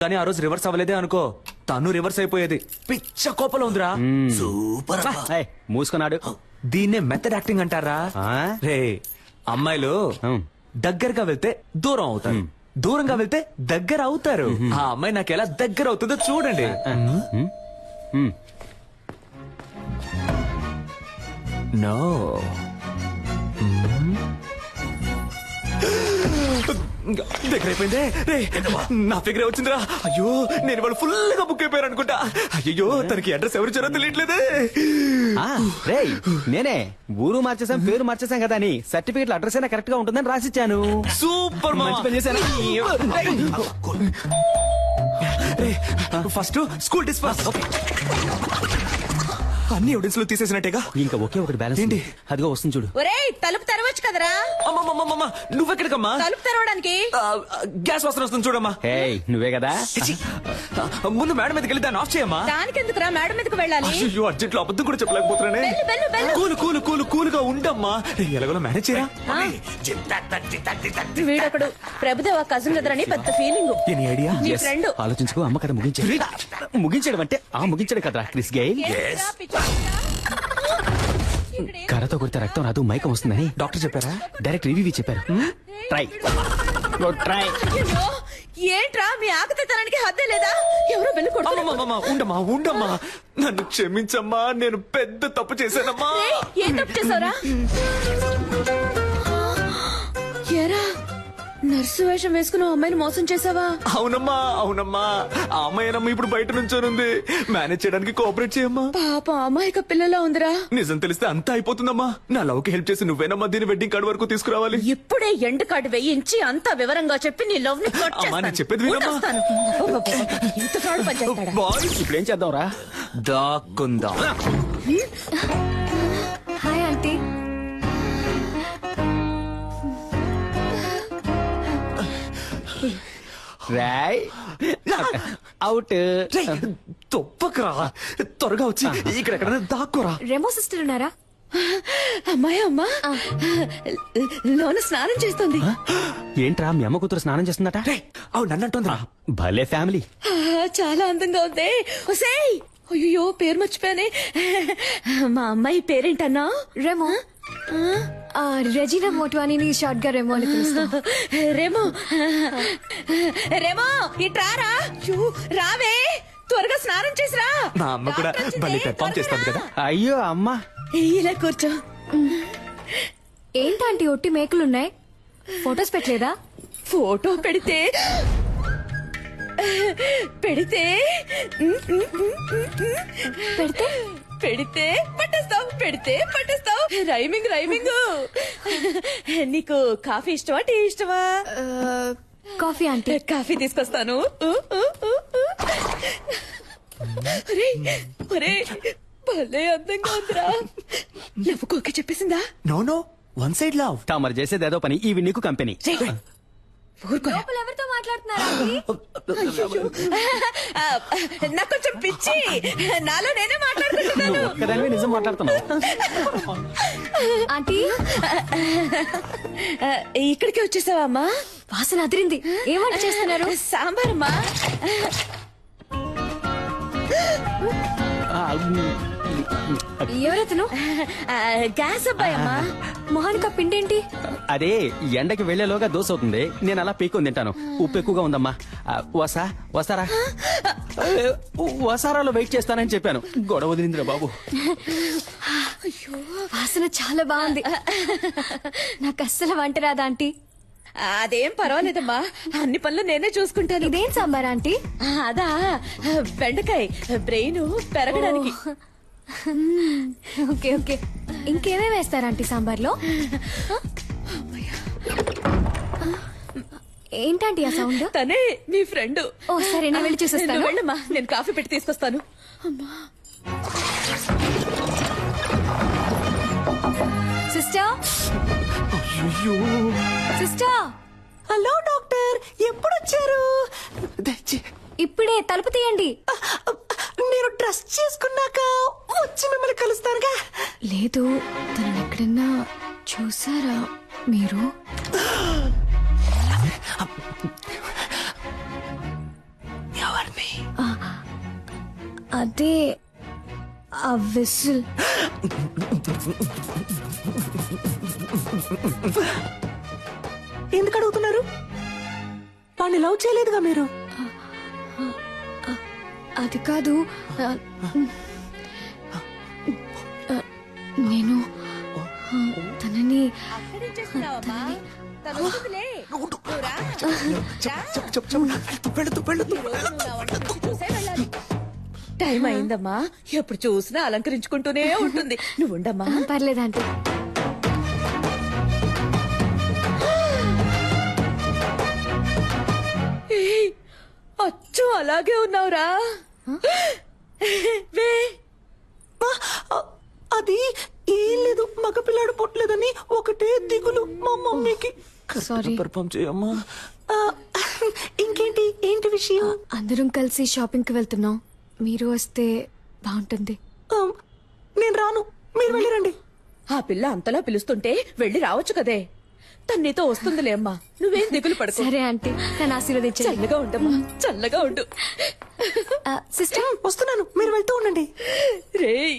కానీ ఆ రోజు రివర్స్ అవ్వలేదే అనుకో, తను రివర్స్ అయిపోయేది. పిచ్చ కోపంలో ఉందిరా. సూపర్ మూసుకున్నాడు. దీన్నే మెథడ్ యాక్టింగ్ అంటారా? రే, అమ్మాయిలు దగ్గరగా వెళ్తే దూరం అవుతారు, దూరంగా వెళ్తే దగ్గర అవుతారు. ఆ అమ్మాయి నాకు ఎలా దగ్గర అవుతుందో చూడండి. నో, దగ్గర అయిపోయిందే. రే, నా ఫిగర్ వచ్చిందిరా. అయ్యో, నేను వాళ్ళు ఫుల్ గా బుక్ అయిపోయారు అనుకుంటా. అయ్యో, తనకి అడ్రస్ ఎవరు ఇచ్చారో తెలియట్లేదే. రేయ్, నేనే ఊరు మార్చేసాం, పేరు మార్చేసాం కదా అని సర్టిఫికెట్ అడ్రస్ అయినా కరెక్ట్ గా ఉంటుందని రాసిచ్చాను. సూపర్, మంచి పని చేశాను. First school disperse. అన్ని ఎవిడెన్స్ లో తీసేసినట్టేగా. ఇంకా ఒకే ఒకటి బ్యాలెన్స్ ఏంటి? అదిగో వస్తుంది చూడు. ఒరేయ్, తలుపు తెరవచ్చు కదరా. అమ్మమ్మమ్మమ్మ, నువ్వెక్కడికమ్మా? తలుపు తెరవడానికి గ్యాస్ వాసన వస్తుంది చూడమ్మా. హేయ్, నువ్వే కదా. ముందు మేడం మీదకి వెళ్ళి దాన్ని ఆఫ్ చేయమ్మా. దానికెందుకురా మేడం మీదకి వెళ్ళాలి? అయ్యో, అర్జెంట్ లో అబద్ధం కూడా చెప్పలేకపోతున్నానే. వెళ్ళు, వెళ్ళు, వెళ్ళు. కూలు కూలు కూలు కూలుగా ఉండమ్మా. ఎలాగోలా మేనేజ్ చేయరా. వీడొకడు ప్రభుదేవ కజిన్ కదరని పెద్ద ఫీలింగ్. Any idea? నీ ఫ్రెండ్ ఆలోచించుకో. అమ్మ కదా ముగించాడు. ముగించాడు అంటే ముగించాడు కదా క్రిస్ గెయిల్. కర్రతో కొడితే రక్తం రాదు, మైకం వస్తుందని డాక్టర్ చెప్పారా? డైరెక్ట్ రివ్యూ చెప్పారు. Try try. ఏంట్రా మీ ఆకతానికి హద్దే లేదా? ఎవరో వెళ్ళి అమ్మమ్మమ్మమ్మ, ఉండమ్మా ఉండమ్మా, నన్ను క్షమించమ్మా, నేను పెద్ద తప్పు చేశానమ్మా. ఏం తప్పు చేసావురా? ఏరా, నర్సు వేషం వేసుకుని అమ్మాయిని మోసం చేసావా? అవునమ్మా అవునమ్మా, ఆ అమ్మాయినమ్మా ఇప్పుడు బయట నుంచోనుంది. మేనేజ్ చేయడానికి కోఆపరేట్ చేయమ్మా. పాప అమాయక పిల్లలా ఉందిరా. నిజం తెలిస్తే అంతా అయిపోతుందమ్మా. నా లవ్ కి హెల్ప్ చేసి నువ్వేనమ్మా దీని వెడ్డింగ్ కార్డ్ వరకు తీసుకురావాలి. ఇప్పుడే ఎండ్ కార్డు వేయించి అంతా వివరంగా చెప్పి నీ లవ్ ని కట్ అమ్మా, నేను చెప్పేది వినమ్మా. ఇంత ఫ్రాడ్ పని చేస్తాడా? బాయ్స్, ఇప్పుడు ఏం చేద్దాం రా? దాక్కుందాం. Hi aunty. రాయ్ అవుట్. తొప్పకరా, త్వరగా వచ్చి ఇక్కడ ఎక్కడైనా దాక్కోరా. రెమో సిస్టర్ ఉన్నారా? అమ్మాయి అమ్మా లోన స్నానం చేస్తుంది. ఏంట్రా, మీ అమ్మ కూతురు స్నానం చేస్తుందట? అవు నన్నంటుందిరా. భలే ఫ్యామిలీ. చాలా అందంగా ఉంది. ఒసేయ్, అయ్యో పేరు మర్చిపోయానే. మా అమ్మాయి పేరేంటన్నా? రెమో. రెజీనా మోట్వానీని షార్ట్ గా రెమో అని పిలుస్తాం. రేమో రేమో ఇట్రారా. రావే, త్వరగా స్నానం చేసిరా. మా అమ్మ కూడా భలే పెర్ఫార్మ్ చేస్తుంది కదా. అయ్యో అమ్మా, ఇలా కూర్చో. ఏంటంటే ఒట్టి మేకులున్నాయి, ఫొటోస్ పెట్టలేదా? ఫోటో పెడితే పెడితే పెడితే పట్టేస్తావు, పెడితే పట్టేస్తావు. Rhyming rhyming. నీకు కాఫీ ఇష్టమా, టీ ఇష్టమా? Coffee aunty. కాఫీ తీసుకొస్తాను. భలే అందంగా ఉందిరా. నవ్వుకోక చెప్పేసిందా? No no, one side love. మరి చేసేది ఏదో పని, ఇవి నీకు కంపెనీ. ఎవరితో మాట్లాడుతున్నారా? నాకు కొంచెం పిచ్చి, నాలో నేనే మాట్లాడుకుంటున్నాను. ఒక్కదానివే నిజం మాట్లాడుతున్నావు. ఆంటీ, ఇక్కడికి వచ్చేసావా అమ్మా? వాసన అదిరింది. ఏం వంట చేస్తున్నారు? సాంబార్ అమ్మా. ఎవరెతను? గ్యాస్ అబ్బాయి అమ్మా. మొహానికి ఆ పిండేంటి? అదే ఎండకి వెళ్లేలోగా దోశ అవుతుంది, నేను అలా పీక్కొని తింటాను. ఉప్పు ఎక్కువగా ఉందమ్మా. వసారా వసారాలో వెయిట్ చేస్తానని చెప్పాను. గొడవ వదిలిందిరా బాబు. వాసన చాలా బాగుంది. నాకు అస్సలు వంట రాదా ఆంటీ? అదేం పర్వాలేదమ్మా, అన్ని పనులు నేనే చూసుకుంటాను. ఇదేం సాంబార్ ఆంటీ? అదా, బెండకాయ బ్రెయిన్ పెరగడానికి. Okay okay. ఇంకేమేమి వేస్తారు ఆంటీ సాంబార్లో? ఏంటంటే ఆ సౌండ్? తనే మీ ఫ్రెండ్. ఓ సరే, నేను వెళ్ళి చూసేస్తాను. వెళ్ళమ్మా, నేను కాఫీ పెట్టి తీసుకొస్తాను. అమ్మా, సిస్టర్ సిస్టర్. హలో డాక్టర్, ఎప్పుడు వచ్చారు? ఇప్పుడే, తలుపు తీయండి. నేను డ్రెస్ చేసుకున్నాక వచ్చి మిమ్మల్ని కలుస్తానుగా. లేదు, తను ఎక్కడన్నా చూసారా మీరు? అదే ఆ విసిల్. ఎందుకు అడుగుతున్నారు? వాడిని లవ్ చేయలేదుగా మీరు. అది కాదు, నేను తనని టైం అయిందమ్మా, ఎప్పుడు చూసినా అలంకరించుకుంటూనే ఉంటుంది. నువ్వు ఉండమ్మా. పర్లేదు ఆంటీ. ఏయ్, అచ్చు అలాగే ఉన్నావురా. వే అది ఏం లేదు, మగపిల్లాడు పుట్టలేదని ఒకటే దిగులు మా మమ్మీకి. సారీ. పర్ఫామ్ చేయమ్మా. ఆ, ఇంకేంటి, ఏంటి విషయం? అందరం కలిసి షాపింగ్ కి వెళ్తున్నాం, మీరు వస్తే బాగుంటుంది. ఆ, నేను రాను, మీరు వెళ్ళిరండి. ఆ పిల్ల అంతలా పిలుస్తుంటే వెళ్ళి రావచ్చు కదే. తను నీతో వస్తుందిలే అమ్మా, నువ్వేం దిగులు పడుకో. సరే ఆంటీ, నన్ను ఆశీర్వదించండి. చల్లగా ఉండమ్మా, చల్లగా ఉండు. సిస్టర్, వస్తున్నాను, మీరు వెళ్తూ ఉండండి. రేయ్,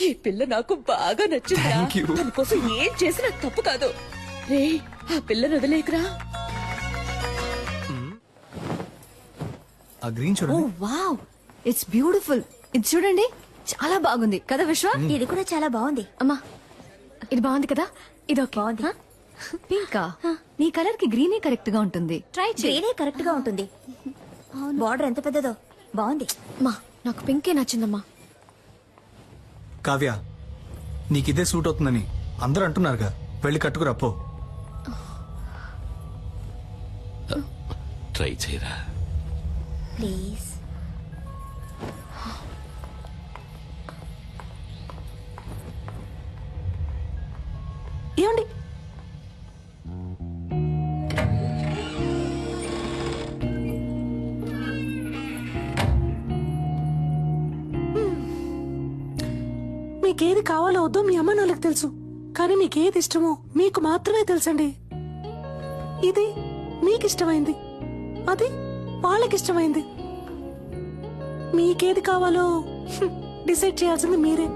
ఈ పిల్ల నాకు బాగా నచ్చిందా. Thank you. తన కోసం ఏం చేసినా తప్పు కాదు. రేయ్, ఆ పిల్లని వదిలేకురా. ఆ గ్రీన్ చూడండి. Wow, it's beautiful. ఇది చూడండి, చాలా బాగుంది కదా విశ్వ? ఇది కూడా చాలా బాగుంది. అమ్మా ఇది బాగుంది కదా, ఇది ఓకే. బాగుంది. పింకా, నీ కలర్ కి గ్రీనే కరెక్ట్ గా ఉంటుంది. ట్రై గ్రీనే కరెక్ట్ గా ఉంటుంది. బార్డర్ ఎంత పెద్దదో, బాగుంది. అమ్మా నాకు పింకే నచ్చిందమ్మా. కావ్య, నీకిదే సూట్ అవుతుందని అందరూ అంటున్నారుగా, వెళ్ళి కట్టుకురా పో. ట్రై చేయరా. ప్లీజ్. ఏమండి, మీకేది కావాలో వద్దో మీ అమ్మ నాన్నలకు తెలుసు, కానీ మీకేది ఇష్టమో మీకు మాత్రమే తెలుసండి. ఇది మీకు ఇష్టమైంది, అది వాళ్ళకిష్టమైంది. మీకేది కావాలో డిసైడ్ చేయాల్సింది మీరే.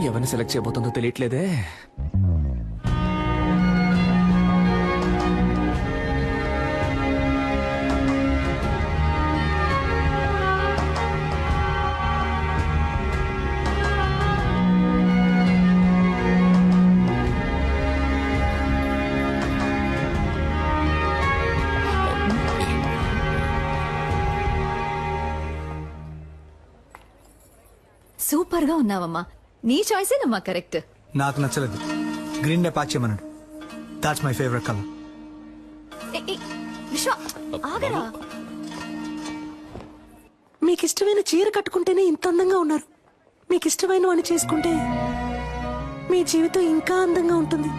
ఎవరిని సెలెక్ట్ చేయబోతుందో తెలియట్లేదే. సూపర్ గా ఉన్నావమ్మా. నీ చాయిసేనమ్మా కరెక్ట్. నాకు నచ్చలేదు, గ్రీన్ డే ప్యాక్ చేయమన్నాడు. That's my favourite colour. విశ్వ, ఆగరా. మీకు ఇష్టమైన చీర కట్టుకుంటేనే ఇంత అందంగా ఉన్నారు. మీకు ఇష్టమైన వాడిని చేసుకుంటే మీ జీవితం ఇంకా అందంగా ఉంటుంది.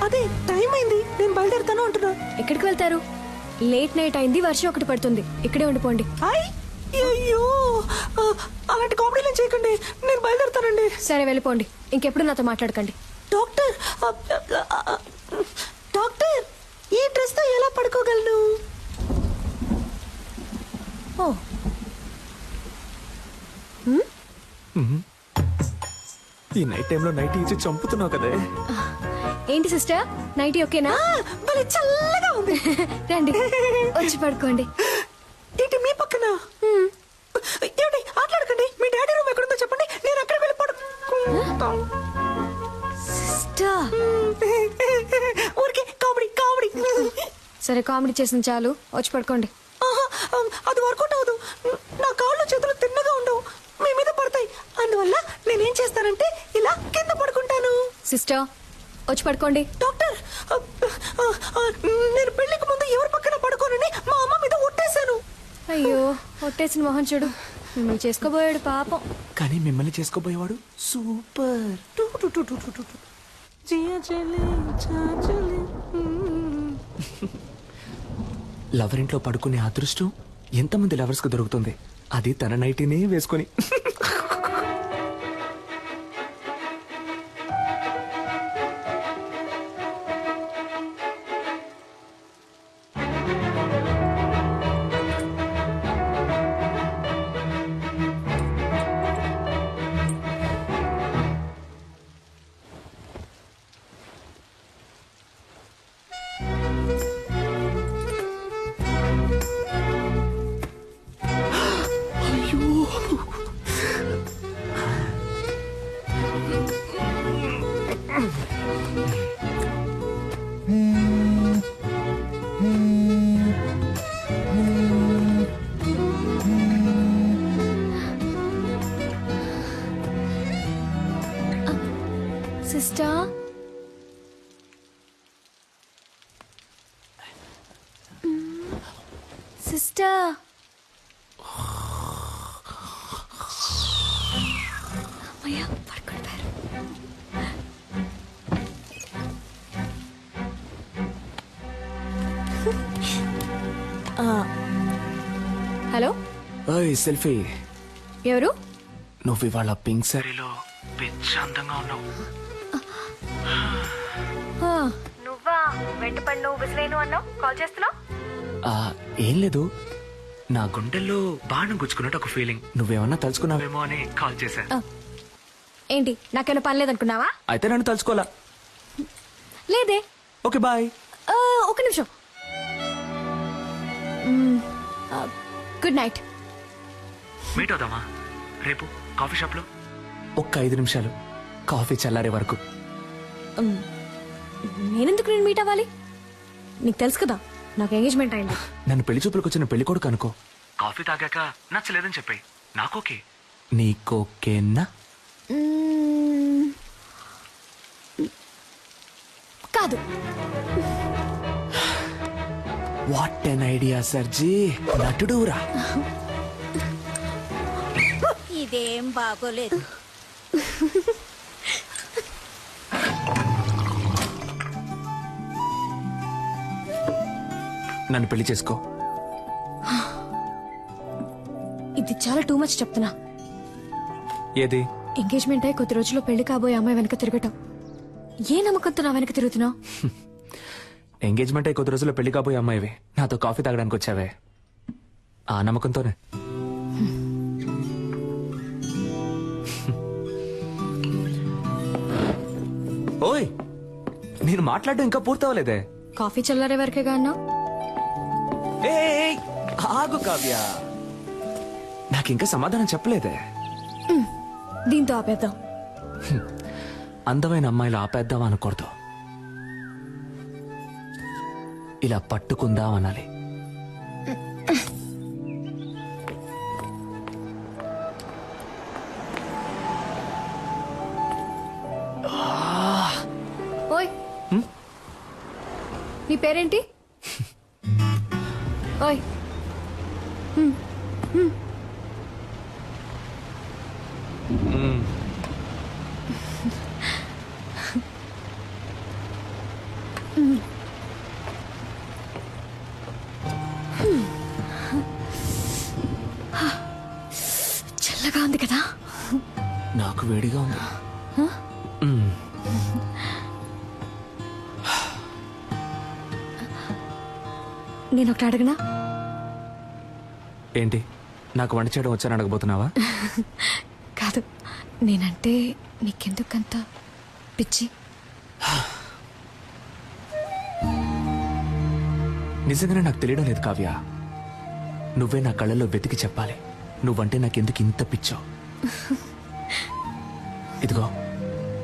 అదే టైం అయింది, నేను బయలుదేరుతాను అంటున్నా. ఎక్కడికి వెళ్తారు? లేట్ నైట్ అయింది, వర్షం ఒకటి పడుతుంది, ఇక్కడే ఉండిపోండి. అయ్యో, అలాంటి కామెడీలు చేయకండి, నేను బయలుదేరుతానండి. సరే వెళ్ళిపోండి, ఇంకెప్పుడు నాతో మాట్లాడకండి. డాక్టర్, డాక్టర్, ఈ డ్రెస్ తో ఎలా పడుకోగలను? ఓ, ఈ నైట్ టైంలో నైట్ ఇచ్చి చంపుతున్నావు కదే. ఏంటి సిస్టర్, నైటీ ఓకేనా? భలే చల్లగా ఉంది. రండి వచ్చి పడుకోండి. ఏంటి మీ పక్కన? ఏమిటి ఆటలాడకండి. మీ డాడీ రూమ్ ఎక్కడుందో చెప్పండి, నేను అక్కడ వెళ్ళి పడుకుంటాను. సిస్టర్, ఊరికే కామెడీ కామెడీ. సరే కామెడీ చేసిన చాలు, వచ్చి పడుకోండి. అది వర్కౌట్ అవ్వదు. నా కాళ్ళు చేతులు తిన్నగా ఉండవు, మీ మీద పడతాయి. అందువల్ల నేనేం చేస్తానంటే ఇలా కింద పడుకుంటాను. సిస్టర్ వచ్చి పడుకోండి. డాక్టర్, నేను పెళ్లికి ముందు ఎవరి పక్కన పడుకోనని మా అమ్మ మీద ఒట్టేశాను. అయ్యో ఒట్టేసిన మొహం చూడు, మిమ్మల్ని చేసుకోబోయాడు పాపం. కానీ మిమ్మల్ని చేసుకోబోయేవాడు సూపర్. జియా చెలి, చా చెలి. లవర్ ఇంట్లో పడుకునే అదృష్టం ఎంతమంది లవర్స్ కు దొరుకుతుంది, అది తన నైటీనే వేసుకొని. సిస్టర్ సిస్టర్ అమ్మయ్య పడుకుంటారు. హలో ఓయ్ సెల్ఫీ, ఎవరు? నువ్వు ఇవాళ పింక్ సారీలో పిచ్చి అందంగా ఉన్నావు. నువ్వా? వెంటపడి నువ్వు విసిలేను అన్నావు, కాల్ చేస్తున్నావు? ఏం లేదు, నా గుండెల్లో బాణం గుచ్చుకున్నట్టు ఒక ఫీలింగ్. నువ్వేమన్నా తలుచుకున్నావేమో అని కాల్ చేశా. ఏంటి, నాకేమైనా పని లేదనుకున్నావా? అయితే నన్ను తలుచుకోవాలా? లేదే. Okay bye. ఒక నిమిషం. Good night. మీట్ అవుదామా రేపు కాఫీ షాప్ లో? ఒక్క 5 నిమిషాలు, కాఫీ చల్లారే వరకు. నేనెందుకు నేను మీట్ అవ్వాలి? నీకు తెలుసు కదా నాకు ఎంగేజ్మెంట్ అయింది. నన్ను పెళ్లి చూపులకు వచ్చిన పెళ్లి కొడుకు అనుకో. కాఫీ తాగాక నచ్చలేదని చెప్పాయి, నాకోకే. నీకోకేనా? కాదు. వాట్ ఎన్ ఐడియా సర్జీ, నటుడురా. ఇదేం బాగోలేదు. నన్ను పెళ్లి చేసుకో. ఇది చాలా టూ మచ్ చెప్తున్నా. ఏది? ఎంగేజ్మెంట్ అయి కొద్ది రోజుల్లో పెళ్లి కాబోయే అమ్మాయి వెనక తిరగటం. ఏ నమ్మకంతో నా వెనక తిరుగుతున్నావు? ఎంగేజ్మెంట్ అయి కొద్ది రోజుల్లో పెళ్లి కాబోయే అమ్మాయివి నాతో కాఫీ తాగడానికి వచ్చావే, ఆ నమ్మకంతోనే. ఓయ్, నేను మాట్లాడడం ఇంకా పూర్తవలేదే. కాఫీ చల్లారే వరకేగా అన్నావు. ఏయ్, ఆగు కావ్య, నాకింకా సమాధానం చెప్పలేదే. దీంతో ఆపేద్దాం. అందమైన అమ్మాయిలు ఆపేద్దాం అనకూడదు, ఇలా పట్టుకుందాం అనాలి. ఓయ్, నీ పేరేంటి? ఓయ్, చల్లగా ఉంది కదా? నాకు వేడిగా ఉంది. నేను ఒకటి అడగనా? ఏంటి, నాకు వంట చేయడం వచ్చని అడగబోతున్నావా? కాదు, నేనంటే నీకెందుకంత పిచ్చి? నిజంగానే నాకు తెలియడం లేదు కావ్య. నువ్వే నా కళ్ళల్లో వెతికి చెప్పాలి, నువ్వంటే నాకెందుకు ఇంత పిచ్చో. ఇదిగో,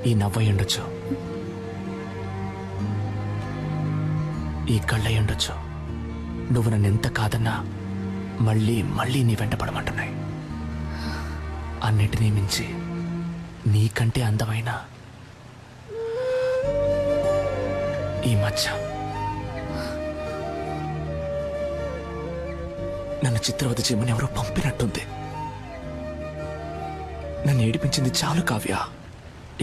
ఈ నవ్వై ఉండొచ్చు, ఈ కళ్ళై ఉండొచ్చు. నువ్వు నన్ను ఎంత కాదన్నా మళ్ళీ మళ్ళీ నీ వెంట పడమంటున్నాయి. అన్నిటినీ మించి నీకంటే అందమైన ఈ మచ్చ నన్ను చిత్రవద చేయమని ఎవరో పంపినట్టుంది. నన్ను ఏడిపించింది చాలు కావ్య,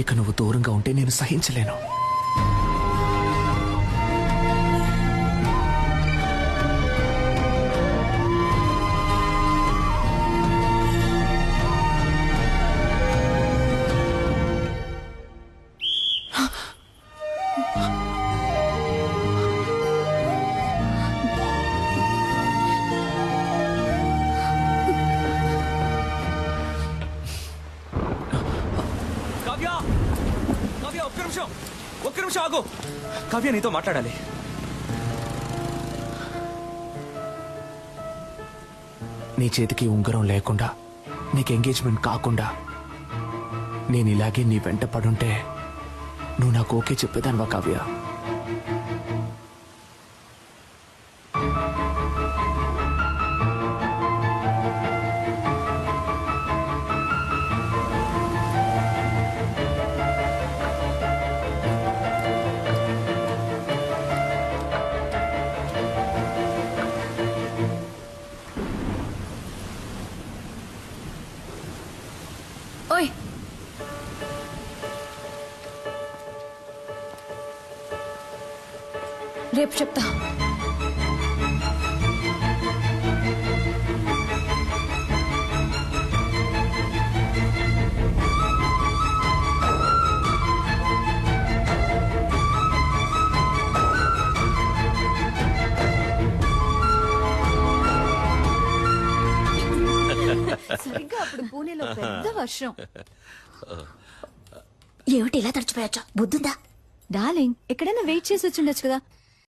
ఇక నువ్వు దూరంగా ఉంటే నేను సహించలేను. నిమిషం ఆగు. కావ్య నీతో మాట్లాడాలి. నీ చేతికి ఉంగరం లేకుండా, నీకు ఎంగేజ్మెంట్ కాకుండా నేను ఇలాగే నీ వెంట పడుంటే నువ్వు నాకు ఓకే చెప్పేదానివా కావ్య? ఓయ్ రేపు చెప్తా. సరిగ్గా అప్పుడు పూణేలో పెద్ద వర్షం. ఏమిటి ఇలా తడిచిపోయొచ్చా? బుద్ధుందా? డార్లింగ్ ఎక్కడైనా వెయిట్ చేసి వచ్చి ఉండొచ్చు కదా.